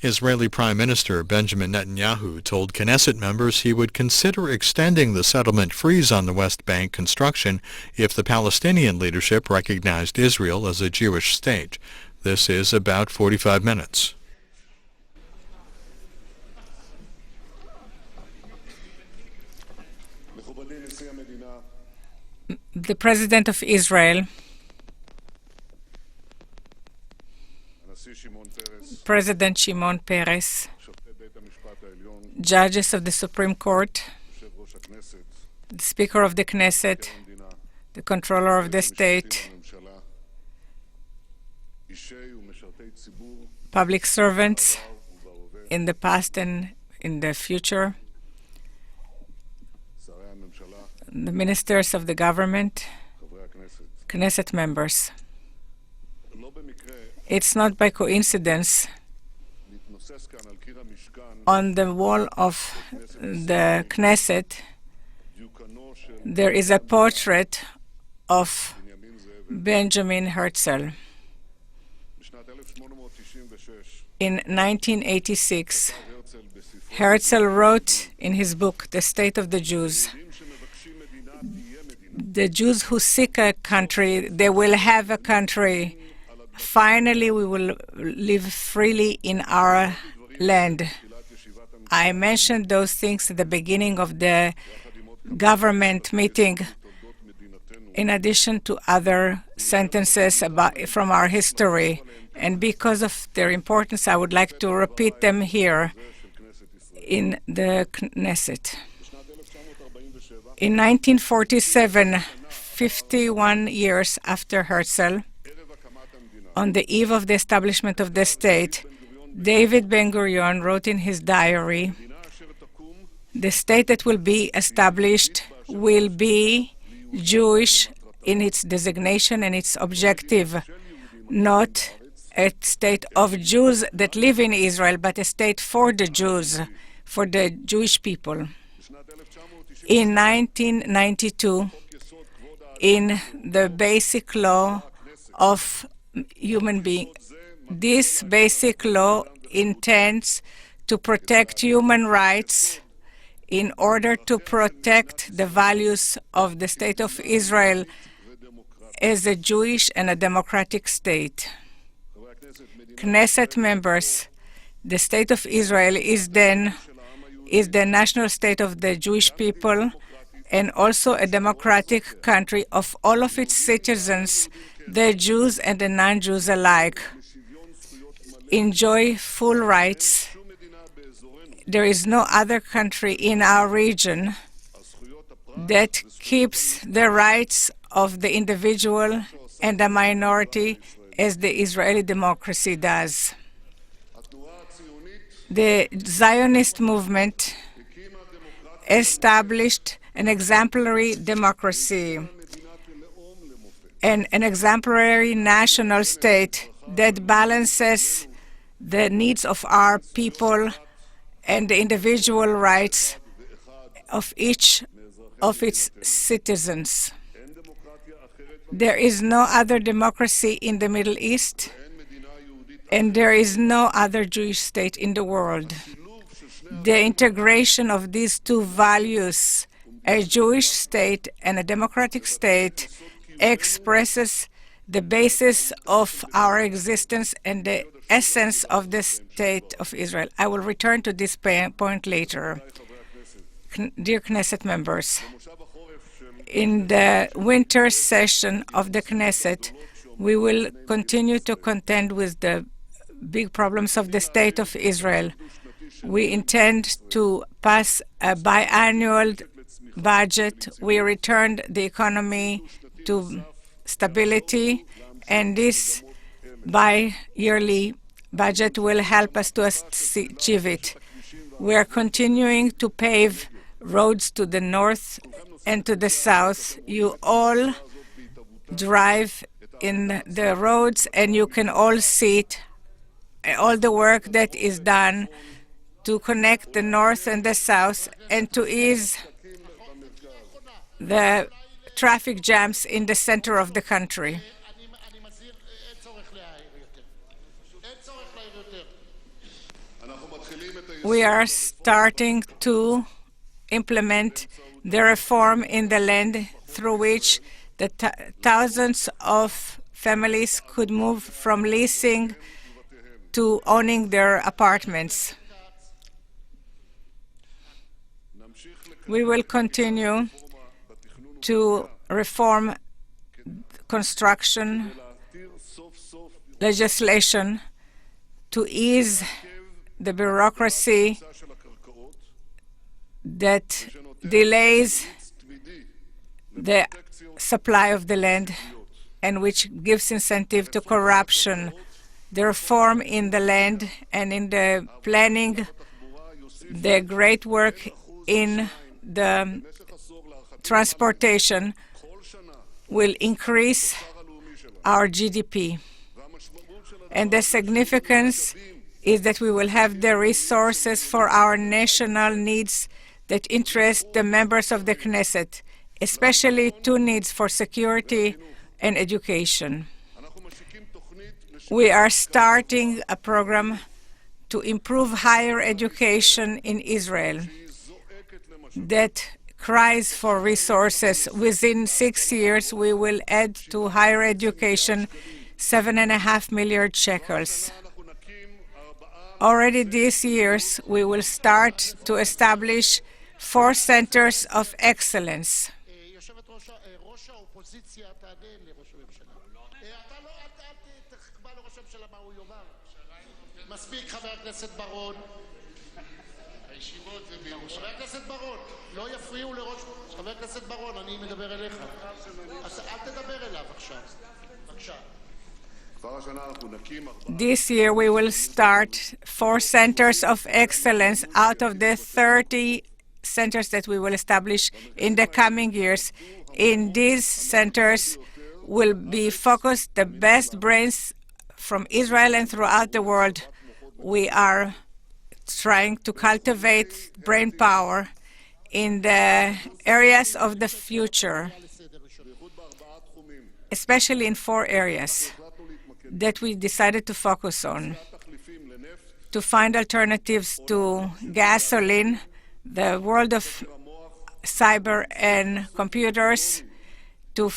Israeli Prime Minister Benjamin Netanyahu told Knesset members he would consider extending the settlement freeze on the West Bank construction if the Palestinian leadership recognized Israel as a Jewish state. This is about 45 minutes. The President of Israel, President Shimon Peres, judges of the Supreme Court, the Speaker of the Knesset, the Controller of the State, public servants in the past and in the future, the ministers of the government, Knesset members. It's not by coincidence on the wall of the Knesset there is a portrait of Benjamin Herzl. In 1986, Herzl wrote in his book, The State of the Jews, the Jews who seek a country, they will have a country. Finally, we will live freely in our land. I mentioned those things at the beginning of the government meeting, in addition to other sentences from our history. And because of their importance, I would like to repeat them here in the Knesset. In 1947, 51 years after Herzl, on the eve of the establishment of the state, David Ben-Gurion wrote in his diary, "The state that will be established will be Jewish in its designation and its objective, not a state of Jews that live in Israel, but a state for the Jews, for the Jewish people." In 1992, in the basic law of human being, this basic law intends to protect human rights in order to protect the values of the state of Israel as a Jewish and a democratic state. Knesset members, the state of Israel is the national state of the Jewish people and also a democratic country of all of its citizens, the Jews and the non-Jews alike, enjoy full rights. There is no other country in our region that keeps the rights of the individual and the minority as the Israeli democracy does. The Zionist movement established an exemplary democracy and an exemplary national state that balances the needs of our people and the individual rights of each of its citizens. There is no other democracy in the Middle East, and there is no other Jewish state in the world. The integration of these two values, a Jewish state and a democratic state, expresses the basis of our existence and the essence of the state of Israel. I will return to this point later. Dear Knesset members, in the winter session of the Knesset, we will continue to contend with the big problems of the state of Israel. We intend to pass a biannual budget. We returned the economy to stability, and this bi-yearly budget will help us to achieve it. We are continuing to pave roads to the north and to the south. You all drive in the roads, and you can all see it, all the work that is done to connect the north and the south and to ease the traffic jams in the center of the country. We are starting to implement the reform in the land through which the thousands of families could move from leasing to owning their apartments. We will continue to reform construction legislation to ease the bureaucracy that delays the supply of the land and which gives incentive to corruption. The reform in the land and in the planning, the great work in the transportation will increase our GDP. And the significance is that we will have the resources for our national needs that interest the members of the Knesset, especially two needs for security and education. We are starting a program to improve higher education in Israel that cries for resources. Within 6 years, we will add to higher education 7.5 million shekels. Already this year, we will start to establish 4 centers of excellence. מספיק, חבר הכנסת ברון. חבר הכנסת ברון, לא יפריעו לראש... חבר הכנסת ברון, אני מדבר אליך. אז אל תדבר אליו עכשיו. בבקשה. This year, we will start 4 centers of excellence out of the 30 centers that we will establish in the coming years. In these centers will be focused the best brains from Israel and throughout the world. We are trying to cultivate brain power in the areas of the future, especially in 4 areas that we decided to focus on: to find alternatives to gasoline, the world of cyber and computers, to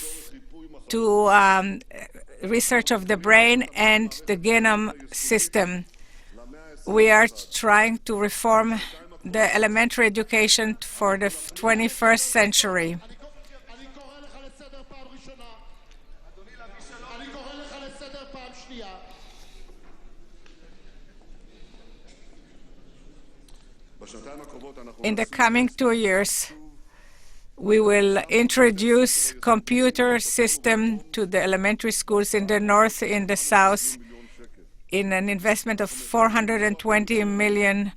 research of the brain and the genome system. We are trying to reform the elementary education for the 21st century. In the coming 2 years, we will introduce computer system to the elementary schools in the north, in the south, in an investment of 420 million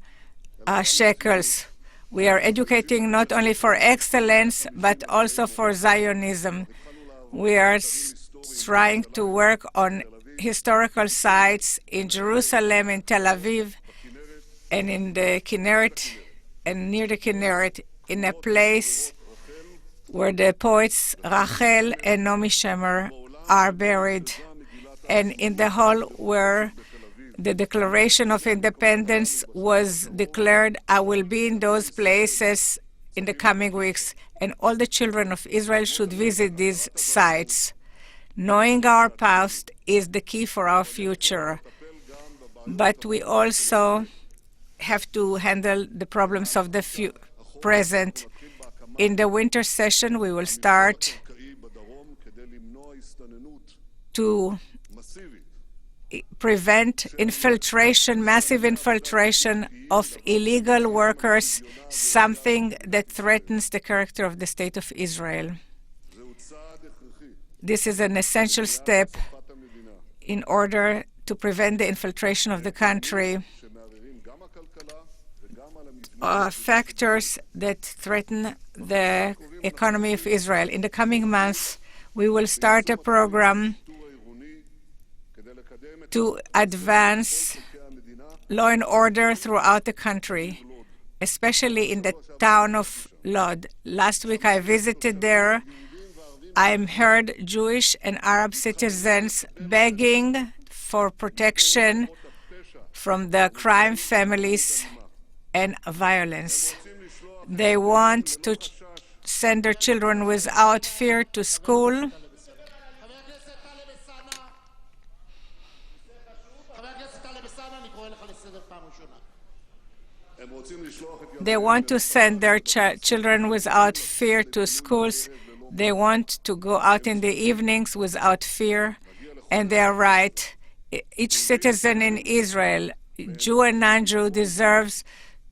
shekels. We are educating not only for excellence, but also for Zionism. We are trying to work on historical sites in Jerusalem, in Tel Aviv, and in the Kinneret, and near the Kinneret, in a place where the poets Rachel and Naomi Shemer are buried, and in the hall where the Declaration of Independence was declared. I will be in those places in the coming weeks, and all the children of Israel should visit these sites. Knowing our past is the key for our future, but we also have to handle the problems of the present. In the winter session, we will start to prevent infiltration, massive infiltration of illegal workers, something that threatens the character of the State of Israel. This is an essential step in order to prevent the infiltration of the country, factors that threaten the economy of Israel. In the coming months, we will start a program to advance law and order throughout the country, especially in the town of Lod. Last week I visited there. I heard Jewish and Arab citizens begging for protection from the crime families and violence. They want to send their children without fear to school. They want to send their children without fear to schools. They want to go out in the evenings without fear, and they are right. Each citizen in Israel, Jew and non-Jew, deserves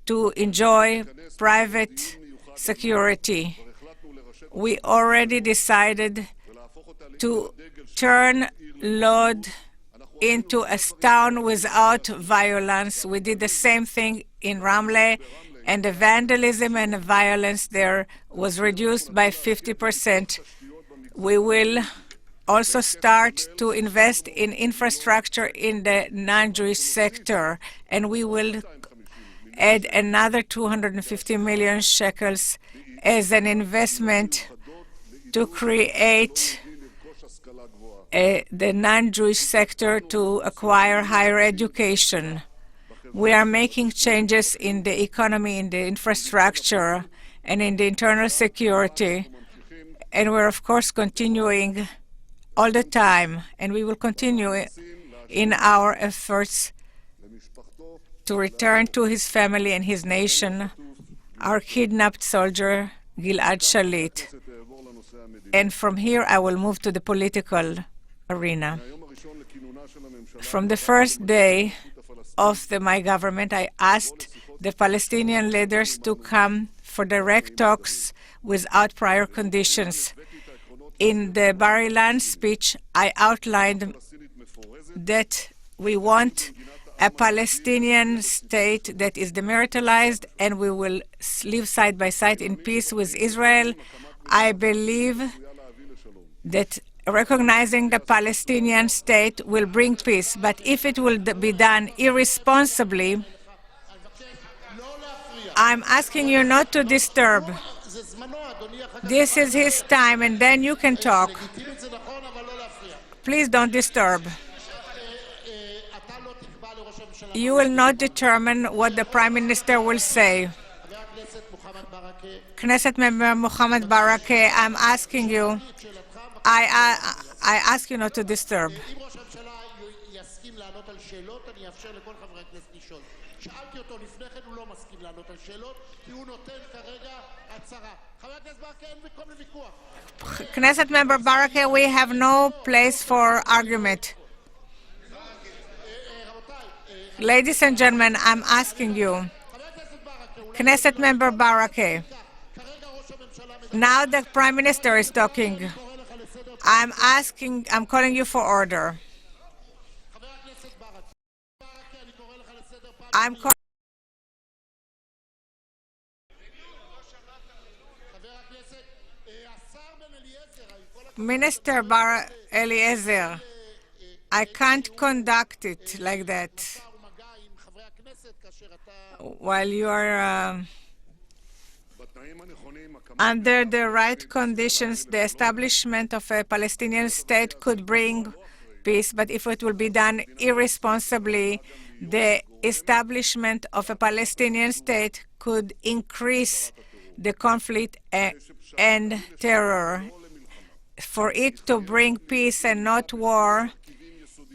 to enjoy private security. We already decided to turn Lod into a town without violence. We did the same thing in Ramle, and the vandalism and the violence there was reduced by 50%. We will also start to invest in infrastructure in the non-Jewish sector, and we will add another 250 million shekels as an investment to create the non-Jewish sector to acquire higher education. We are making changes in the economy, in the infrastructure, and in the internal security. And we're, of course, continuing all the time, and we will continue in our efforts to return to his family and his nation, our kidnapped soldier, Gilad Shalit. And from here, I will move to the political arena. From the first day of my government, I asked the Palestinian leaders to come for direct talks without prior conditions. In the Bar Ilan speech, I outlined that we want a Palestinian state that is demilitarized, and we will live side by side in peace with Israel. I believe that recognizing the Palestinian state will bring peace, but if it will be done irresponsibly, I'm asking you not to disturb. This is his time, and then you can talk. Please don't disturb. You will not determine what the Prime Minister will say. Knesset member Mohammed Barakeh, I'm asking you, I ask you not to disturb. Knesset member Barakeh, we have no place for argument. Ladies and gentlemen, I'm asking you, Knesset member Barakeh, now the Prime Minister is talking. I'm calling you for order. Minister Bar Eliezer, I can't conduct it like that while you are under the right conditions. The establishment of a Palestinian state could bring peace, but if it will be done irresponsibly, the establishment of a Palestinian state could increase the conflict and terror. For it to bring peace and not war,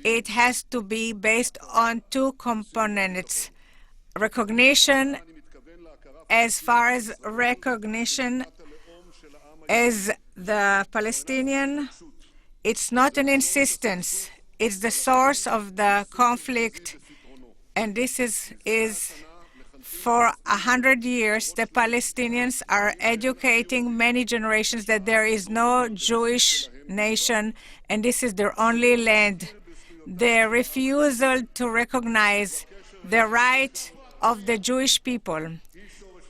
it has to be based on two components. Recognition, as far as recognition as the Palestinian, it's not an insistence. It's the source of the conflict, and this is for 100 years, the Palestinians are educating many generations that there is no Jewish nation, and this is their only land. The refusal to recognize the right of the Jewish people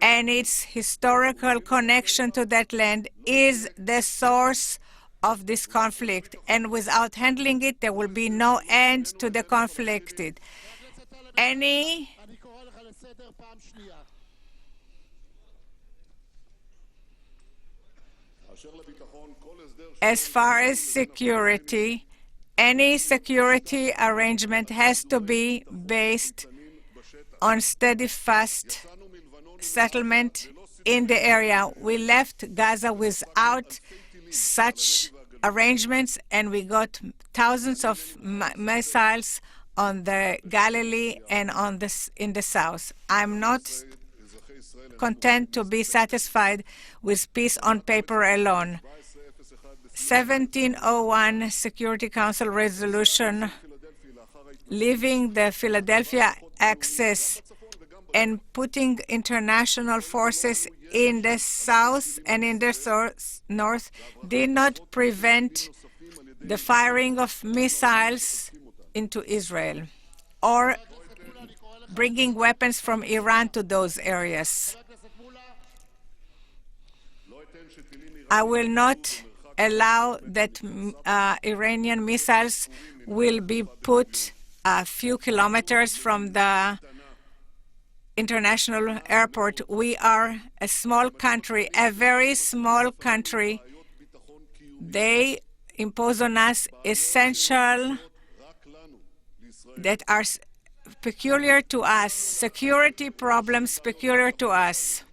and its historical connection to that land is the source of this conflict. And without handling it, there will be no end to the conflict. As far as security, any security arrangement has to be based on steadfast settlement in the area. We left Gaza without such arrangements, and we got thousands of missiles on the Galilee and in the south. I'm not content to be satisfied with peace on paper alone. 1701 Security Council resolution leaving the Philadelphia Axis and putting international forces in the south and in the north did not prevent the firing of missiles into Israel or bringing weapons from Iran to those areas. I will not allow that Iranian missiles will be put a few kilometers from the international airport. We are a small country, a very small country. They impose on us essential that are peculiar to us, security problems peculiar to us.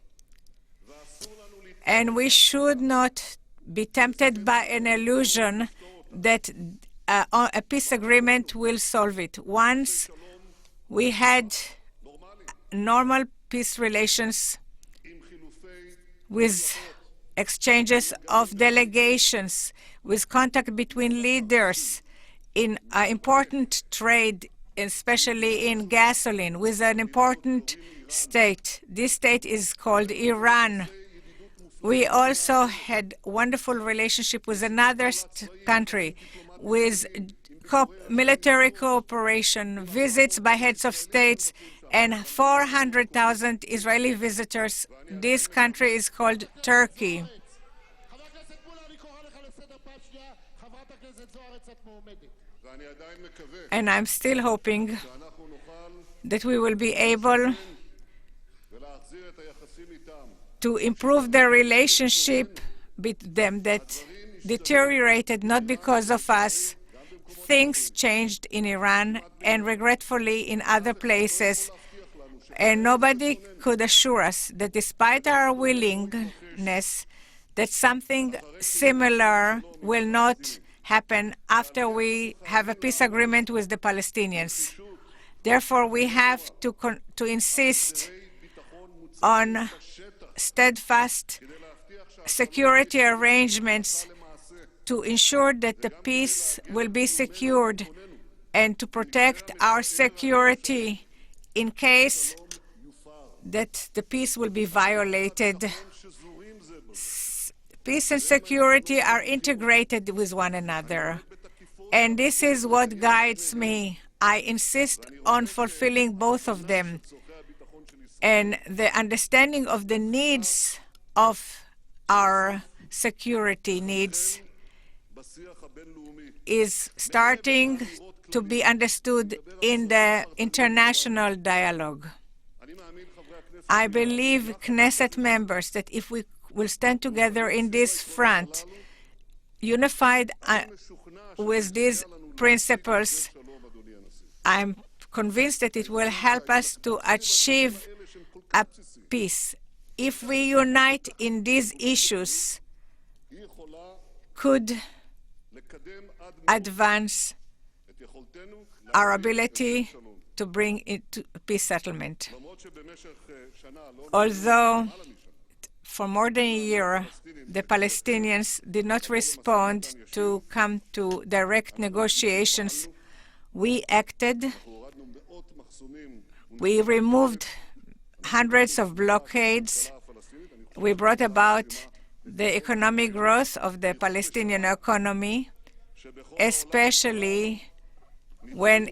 And we should not be tempted by an illusion that a peace agreement will solve it. Once we had normal peace relations with exchanges of delegations, with contact between leaders in important trade, especially in gasoline, with an important state. This state is called Iran. We also had wonderful relationship with another country, with military cooperation, visits by heads of states, and 400,000 Israeli visitors. This country is called Turkey. And I'm still hoping that we will be able to improve the relationship with them that deteriorated not because of us. Things changed in Iran and regretfully in other places, and nobody could assure us that despite our willingness that something similar will not happen after we have a peace agreement with the Palestinians. Therefore, we have to insist on steadfast security arrangements to ensure that the peace will be secured and to protect our security in case that the peace will be violated. Peace and security are integrated with one another, and this is what guides me. I insist on fulfilling both of them, and the understanding of the needs of our security needs is starting to be understood in the international dialogue. I believe, Knesset members, that if we will stand together in this front, unified with these principles, I'm convinced that it will help us to achieve a peace. If we unite in these issues, could advance our ability to bring it to peace settlement. Although for more than a year, the Palestinians did not respond to come to direct negotiations, we acted. We removed hundreds of blockades. We brought about the economic growth of the Palestinian economy, especially when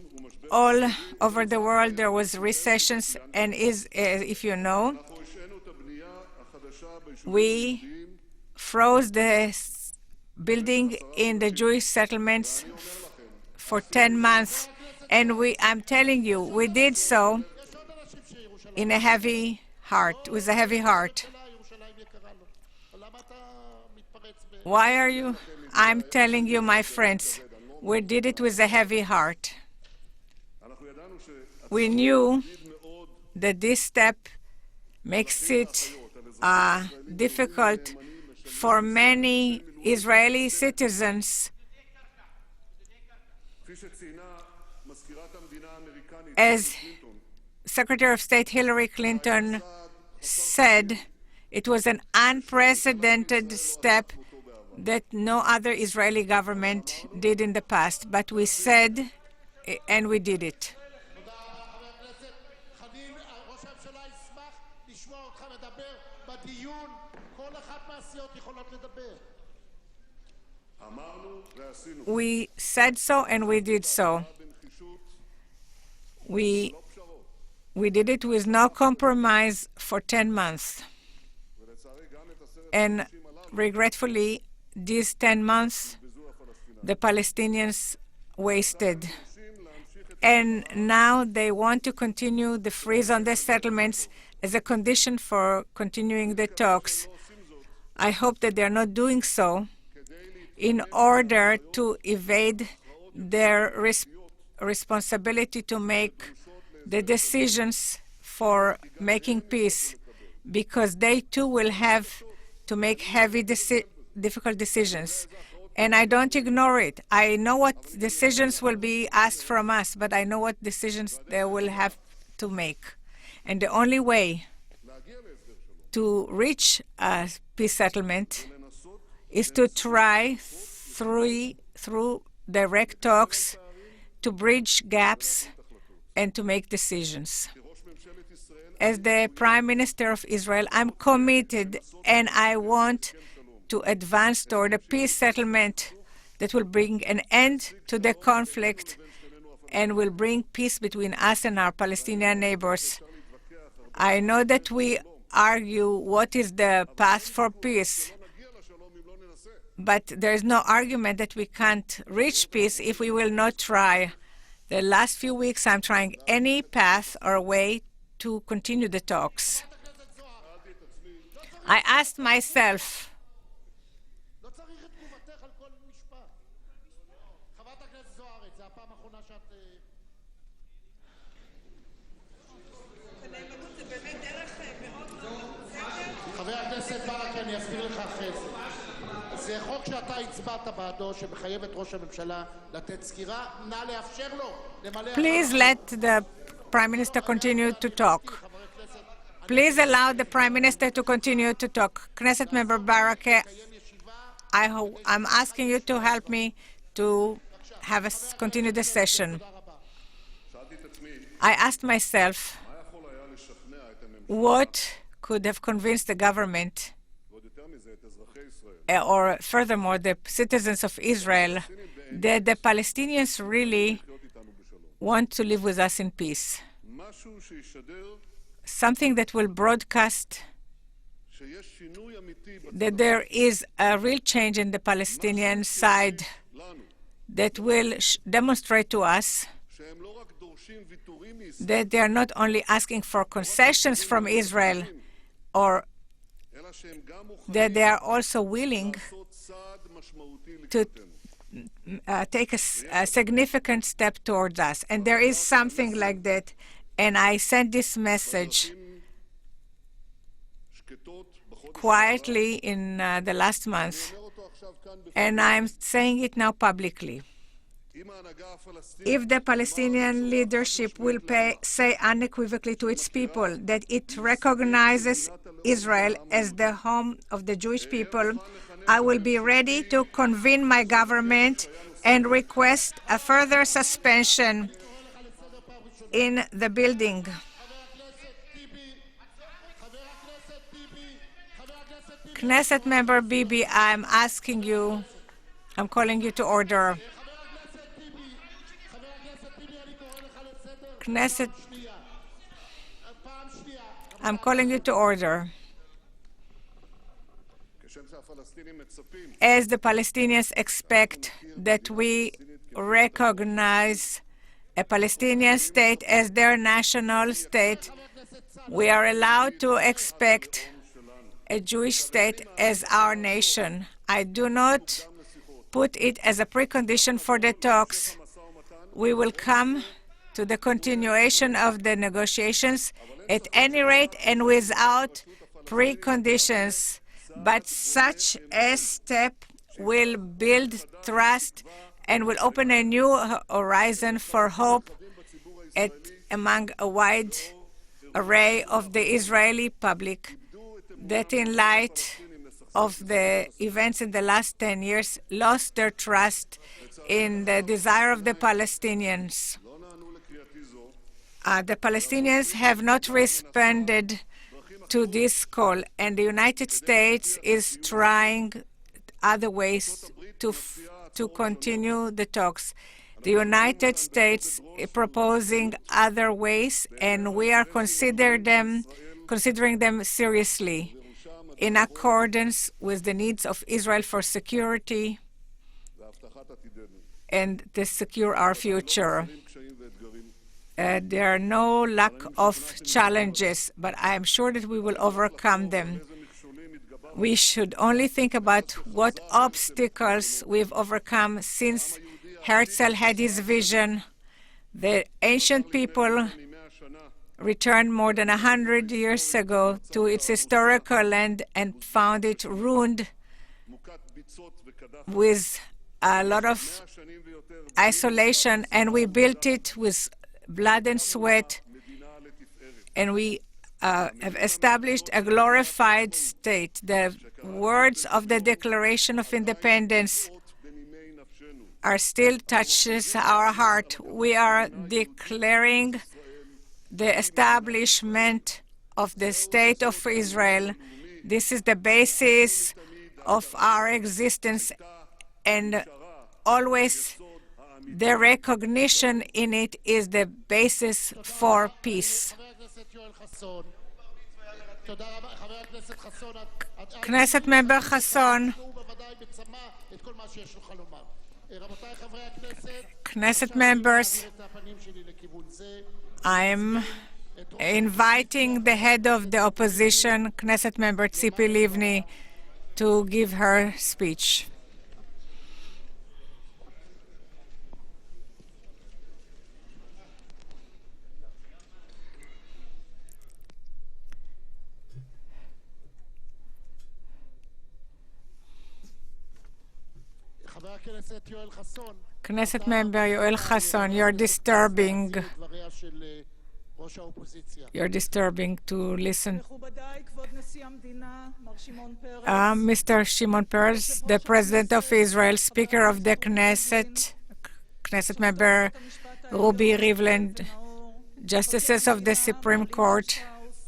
all over the world there was recessions, and if you know, we froze the building in the Jewish settlements for 10 months, and I'm telling you, we did so in a heavy heart, with a heavy heart. Why are you? I'm telling you, my friends, we did it with a heavy heart. We knew that this step makes it difficult for many Israeli citizens. As Secretary of State Hillary Clinton said, it was an unprecedented step that no other Israeli government did in the past. But we said, and we did it. We said so, and we did so. We did it with no compromise for 10 months. And regretfully, these 10 months, the Palestinians wasted. And now they want to continue the freeze on the settlements as a condition for continuing the talks. I hope that they're not doing so in order to evade their responsibility to make the decisions for making peace, because they too will have to make heavy, difficult decisions. And I don't ignore it. I know what decisions will be asked from us, but I know what decisions they will have to make. And the only way to reach a peace settlement is to try through direct talks to bridge gaps and to make decisions. As the Prime Minister of Israel, I'm committed and I want to advance toward a peace settlement that will bring an end to the conflict and will bring peace between us and our Palestinian neighbors. I know that we argue what is the path for peace, but there is no argument that we can't reach peace if we will not try. The last few weeks, I'm trying any path or way to continue the talks. I asked myself, חבר הכנסת ברכה, אני אסביר לך אחרי זה. זה חוק שאתה הצבעת בעדו, שמחייב את ראש הממשלה לתת סקירה. נא לאפשר לו למלא... Please let the Prime Minister continue to talk. Please allow the Prime Minister to continue to talk. Knesset member Barakeh, I'm asking you to help me to have us continue the session. I asked myself, what could have convinced the government, or furthermore, the citizens of Israel, that the Palestinians really want to live with us in peace? Something that will broadcast that there is a real change in the Palestinian side, that will demonstrate to us that they are not only asking for concessions from Israel, or that they are also willing to take a significant step towards us. And there is something like that. And I sent this message quietly in the last month, and I'm saying it now publicly. If the Palestinian leadership will say unequivocally to its people that it recognizes Israel as the home of the Jewish people, I will be ready to convene my government and request a further suspension in the building. Knesset member Bibi, I'm asking you, I'm calling you to order. Knesset, I'm calling you to order. As the Palestinians expect that we recognize a Palestinian state as their national state, we are allowed to expect a Jewish state as our nation. I do not put it as a precondition for the talks. We will come to the continuation of the negotiations at any rate and without preconditions. But such a step will build trust and will open a new horizon for hope among a wide array of the Israeli public that, in light of the events in the last 10 years, lost their trust in the desire of the Palestinians. The Palestinians have not responded to this call, and the United States is trying other ways to continue the talks. The United States is proposing other ways, and we are considering them seriously in accordance with the needs of Israel for security and to secure our future. There are no lack of challenges, but I am sure that we will overcome them. We should only think about what obstacles we've overcome since Herzl had his vision. The ancient people returned more than 100 years ago to its historical land and found it ruined with a lot of isolation, and we built it with blood and sweat, and we have established a glorified state. The words of the Declaration of Independence are still touches our heart. We are declaring the establishment of the State of Israel. This is the basis of our existence, and always the recognition in it is the basis for peace. Knesset member Hassan, Knesset members, I'm inviting the head of the opposition, Knesset member Tzipi Livni, to give her speech. Knesset member Yoel Hassan, you're disturbing to listen. Mr. Shimon Peres, the President of Israel, Speaker of the Knesset, Knesset member Ruby Rivlin, Justices of the Supreme Court,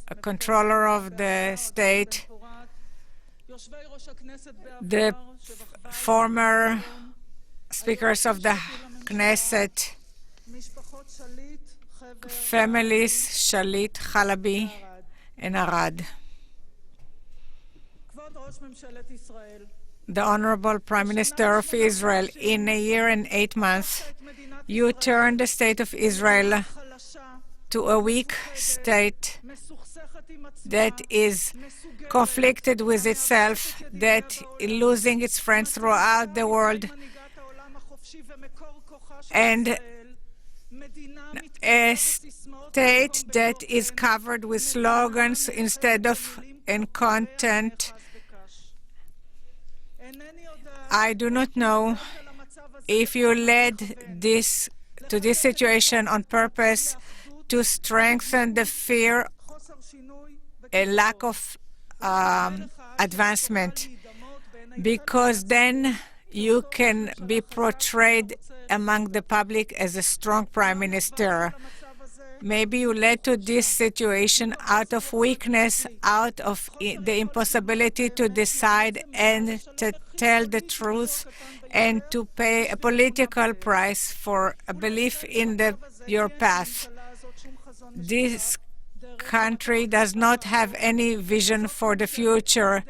a Controller of the State, the former speakers of the Knesset, families Shalit, Halabi, and Arad. The Honorable Prime Minister of Israel, in a year and 8 months, you turned the state of Israel to a weak state that is conflicted with itself, that is losing its friends throughout the world, and a state that is covered with slogans instead of in content. I do not know if you led to this situation on purpose to strengthen the fear, a lack of advancement, because then you can be portrayed among the public as a strong prime minister. Maybe you led to this situation out of weakness, out of the impossibility to decide and to tell the truth and to pay a political price for a belief in your path. This country does not have any vision for the future.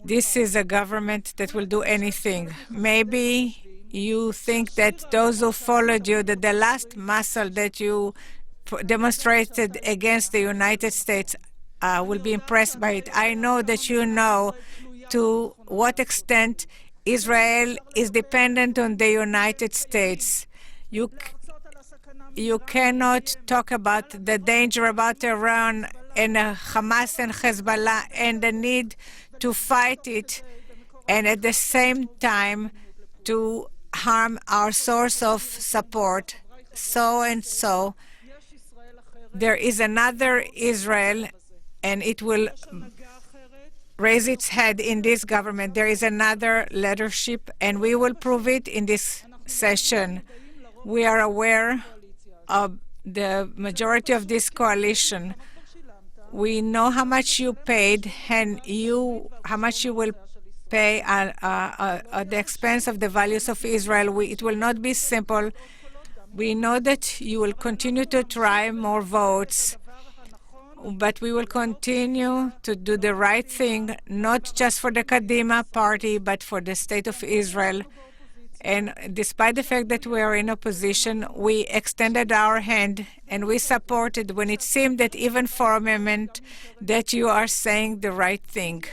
This is a government that will do anything. Maybe you think that those who followed you, that the last muscle that you demonstrated against the United States will be impressed by it. I know that you know to what extent Israel is dependent on the United States. You you cannot talk about the danger about Iran and Hamas and Hezbollah and the need to fight it, and at the same time to harm our source of support. So there is another Israel, and it will raise its head in this government. There is another leadership, and we will prove it in this session. We are aware of the majority of this coalition. We know how much you paid and how much you will pay at the expense of the values of Israel. It will not be simple. We know that you will continue to try more votes, but we will continue to do the right thing, not just for the Kadima party, but for the state of Israel. And despite the fact that we are in opposition, we extended our hand and we supported when it seemed that even for a moment that you are saying the right thing.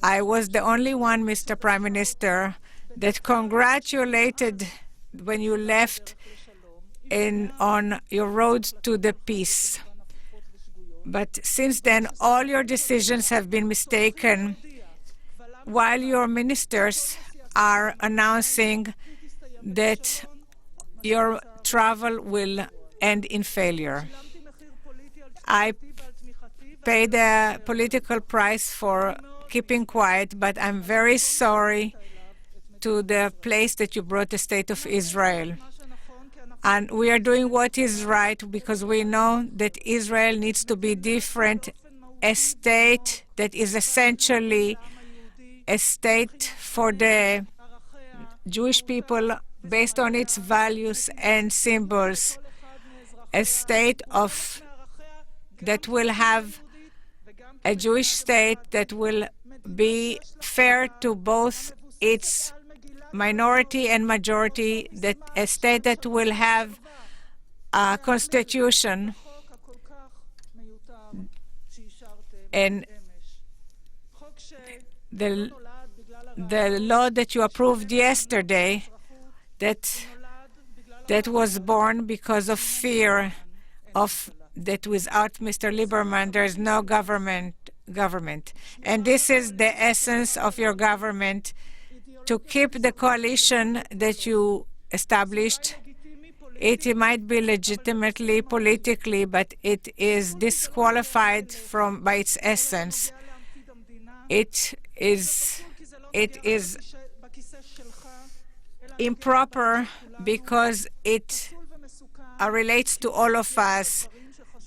I was the only one, Mr. Prime Minister, that congratulated when you left on your road to the peace. But since then, all your decisions have been mistaken, while your ministers are announcing that your travel will end in failure. I paid a political price for keeping quiet, but I'm very sorry to the place that you brought the state of Israel. And we are doing what is right because we know that Israel needs to be different, a state that is essentially a state for the Jewish people based on its values and symbols, a state that will have a Jewish state that will be fair to both its minority and majority, that a state that will have a constitution and the law that you approved yesterday that was born because of fear of that without Mr. Lieberman there is no government. And this is the essence of your government, to keep the coalition that you established. It might be legitimately politically, but it is disqualified by its essence. It is improper because it relates to all of us,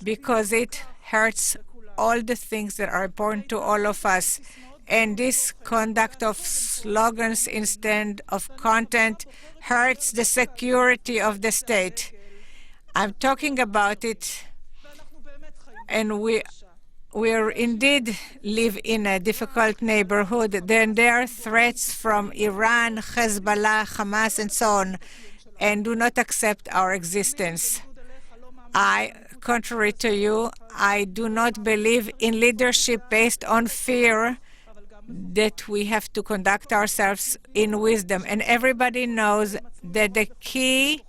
because it hurts all the things that are important to all of us. And this conduct of slogans instead of content hurts the security of the state. I'm talking about it, and we indeed live in a difficult neighborhood. Then there are threats from Iran, Hezbollah, Hamas, and so on, and do not accept our existence. Contrary to you, I do not believe in leadership based on fear, that we have to conduct ourselves in wisdom. And everybody knows that the key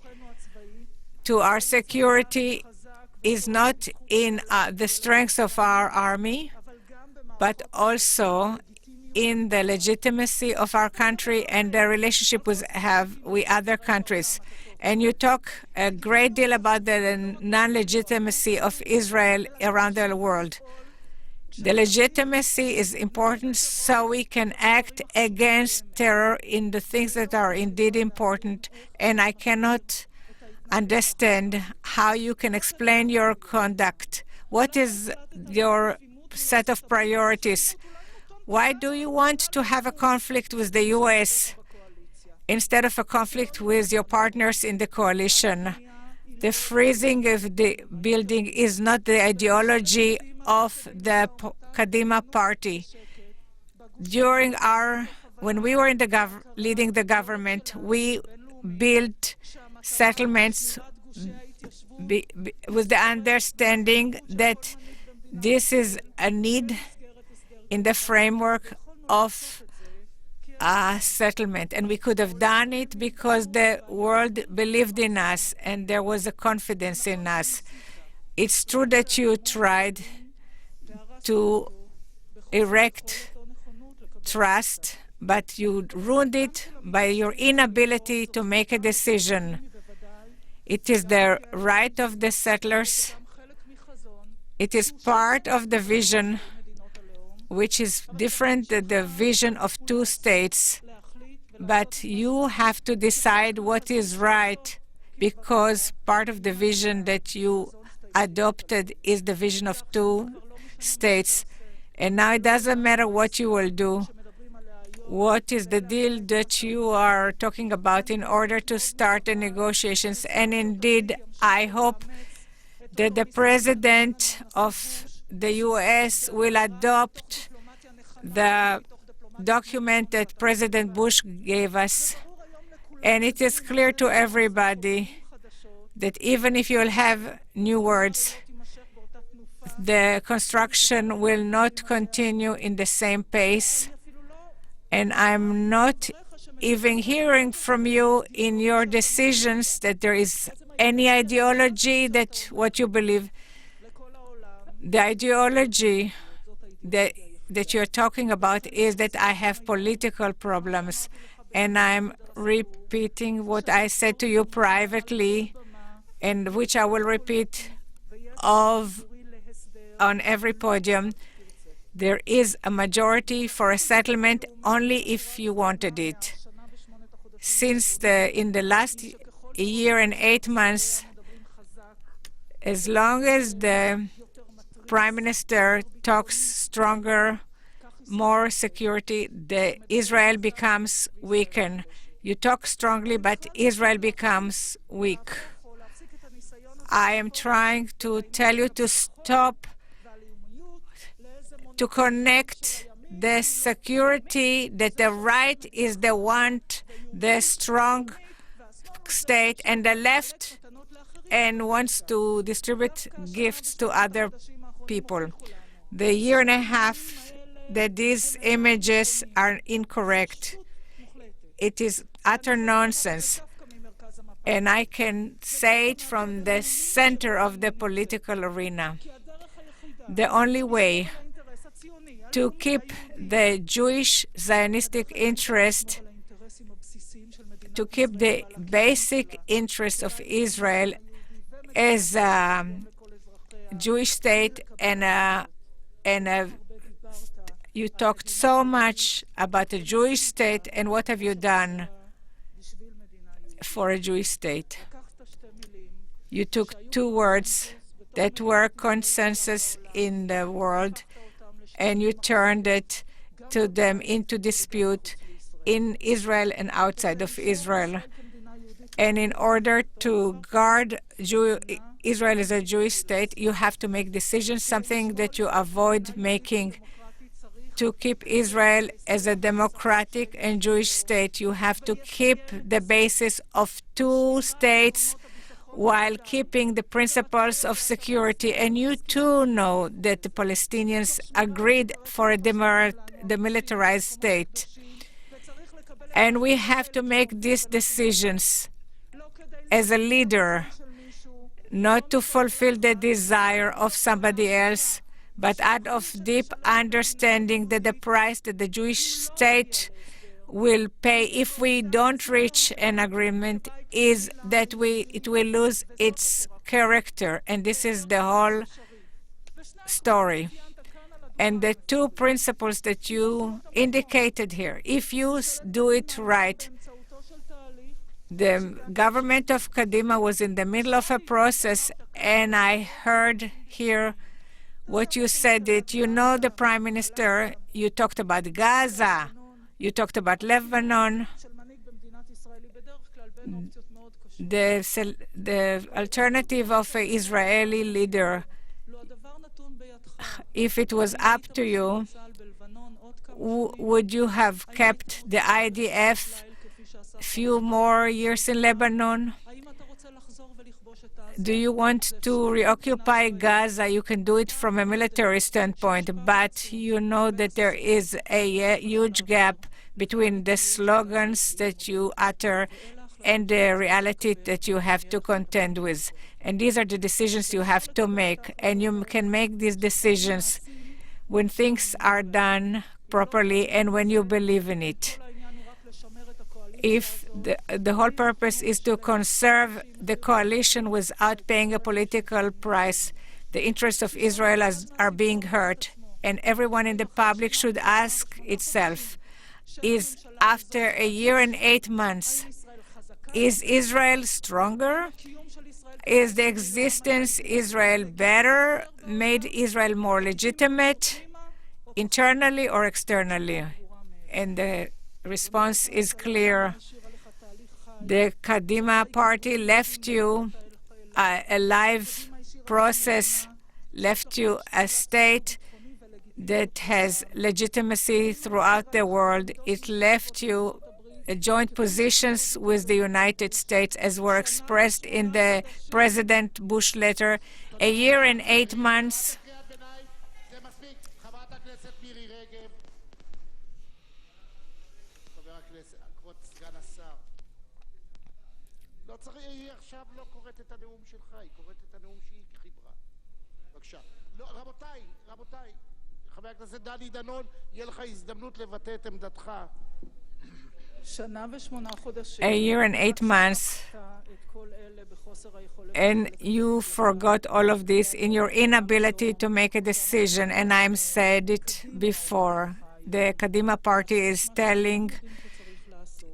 to our security is not in the strength of our army, but also in the legitimacy of our country and the relationship we have with other countries. And you talk a great deal about the non-legitimacy of Israel around the world. The legitimacy is important so we can act against terror in the things that are indeed important. And I cannot understand how you can explain your conduct. What is your set of priorities? Why do you want to have a conflict with the U.S. instead of a conflict with your partners in the coalition? The freezing of the building is not the ideology of the Kadima party. When we were leading the government, we built settlements with the understanding that this is a need in the framework of settlement. And we could have done it because the world believed in us and there was a confidence in us. It's true that you tried to erect trust, but you ruined it by your inability to make a decision. It is the right of the settlers. It is part of the vision, which is different than the vision of two states. But you have to decide what is right, because part of the vision that you adopted is the vision of two states. And now it doesn't matter what you will do. What is the deal that you are talking about in order to start the negotiations? And indeed, I hope that the president of the U.S. will adopt the document that President Bush gave us. And it is clear to everybody that even if you'll have new words, the construction will not continue in the same pace. And I'm not even hearing from you in your decisions that there is any ideology that what you believe. The ideology that you're talking about is that I have political problems. And I'm repeating what I said to you privately, and which I will repeat on every podium. There is a majority for a settlement only if you wanted it. Since in the last year and 8 months, as long as the Prime Minister talks stronger, more security, Israel becomes weakened. You talk strongly, but Israel becomes weak. I am trying to tell you to stop, to connect the security, that the right is the one, the strong state, and the left and wants to distribute gifts to other people. The year and a half that these images are incorrect. It is utter nonsense. And I can say it from the center of the political arena. The only way to keep the Jewish Zionistic interest, to keep the basic interest of Israel as a Jewish state, and you talked so much about a Jewish state, and what have you done for a Jewish state? You took two words that were consensus in the world, and you turned it to them into dispute in Israel and outside of Israel. And in order to guard Israel as a Jewish state, you have to make decisions, something that you avoid making. To keep Israel as a democratic and Jewish state, you have to keep the basis of two states while keeping the principles of security. And you too know that the Palestinians agreed for a demilitarized state. And we have to make these decisions as a leader, not to fulfill the desire of somebody else, but out of deep understanding that the price that the Jewish state will pay if we don't reach an agreement is that it will lose its character. And this is the whole story. And the two principles that you indicated here, if you do it right, the government of Kadima was in the middle of a process, and I heard here what you said, that you know the Prime Minister, you talked about Gaza, you talked about Lebanon. The alternative of an Israeli leader, if it was up to you, would you have kept the IDF few more years in Lebanon? Do you want to reoccupy Gaza? You can do it from a military standpoint, but you know that there is a huge gap between the slogans that you utter and the reality that you have to contend with. And these are the decisions you have to make. And you can make these decisions when things are done properly and when you believe in it. If the whole purpose is to conserve the coalition without paying a political price, the interests of Israel are being hurt. And everyone in the public should ask itself, is after a year and 8 months, is Israel stronger? Is the existence Israel better, made Israel more legitimate, internally or externally? And the response is clear. The Kadima party left you a live process, left you a state that has legitimacy throughout the world. It left you joint positions with the United States, as were expressed in the President Bush letter. A year and 8 months. חבר הכנסת דני דנון, יהיה לך הזדמנות לבטא את עמדתך. A year and 8 months, and you forgot all of this in your inability to make a decision. And I've said it before. The Kadima party is telling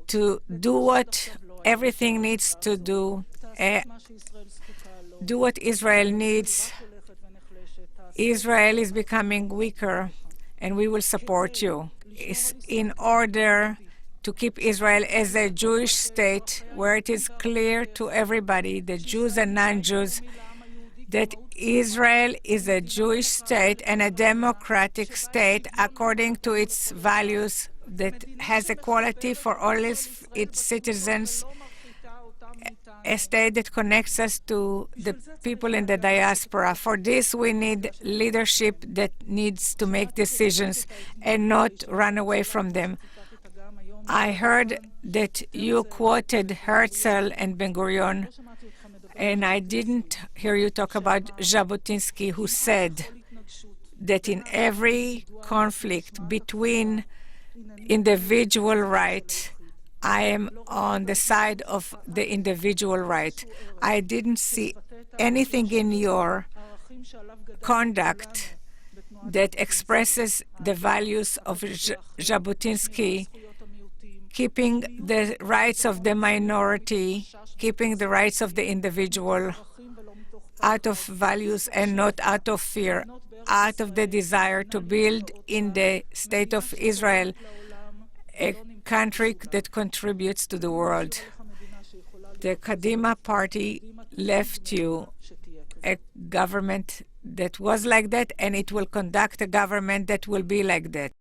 to do what everything needs to do. Do what Israel needs. Israel is becoming weaker, and we will support you. It's in order to keep Israel as a Jewish state where it is clear to everybody, the Jews and non-Jews, that Israel is a Jewish state and a democratic state according to its values, that has equality for all its citizens, a state that connects us to the people in the diaspora. For this, we need leadership that needs to make decisions and not run away from them. I heard that you quoted Herzl and Ben-Gurion, and I didn't hear you talk about Jabotinsky, who said that in every conflict between individual rights, I am on the side of the individual right. I didn't see anything in your conduct that expresses the values of Jabotinsky, keeping the rights of the minority, keeping the rights of the individual out of values and not out of fear, out of the desire to build in the state of Israel a country that contributes to the world. The Kadima party left you a government that was like that, and it will conduct a government that will be like that.